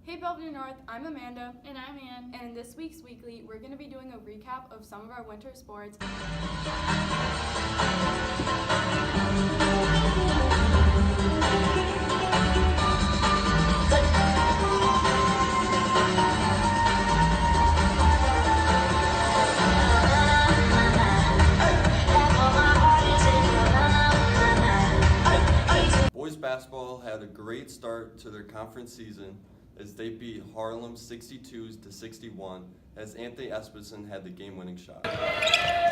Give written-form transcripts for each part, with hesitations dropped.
Hey Bellevue North, I'm Amanda. And I'm Ann. And in this week's Weekly, we're going to be doing a recap of some of our winter sports. Boys basketball had a great start to their conference season as they beat Harlem 62-61 as Anthony Espenson had the game-winning shot. To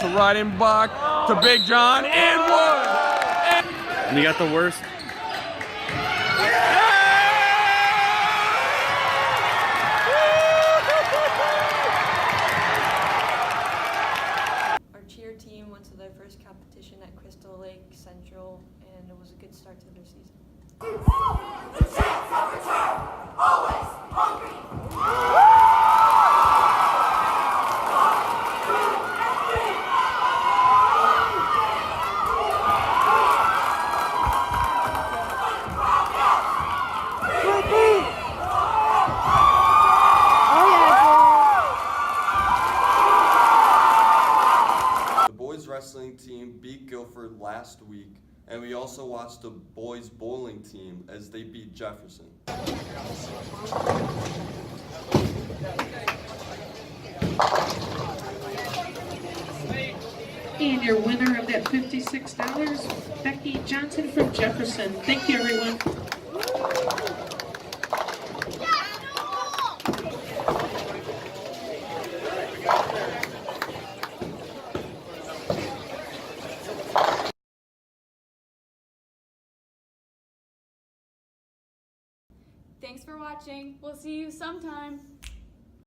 Reidenbach, to Big John, and one! And you got the worst. Our cheer team went to their first competition at Crystal Lake Central, and it was a good start to their season. The boys wrestling team beat Guilford last week, and we also watched the boys bowling team as they beat Jefferson. And your winner of that $56, Becky Johnson from Jefferson. Thank you, everyone. Thanks for watching. We'll see you sometime.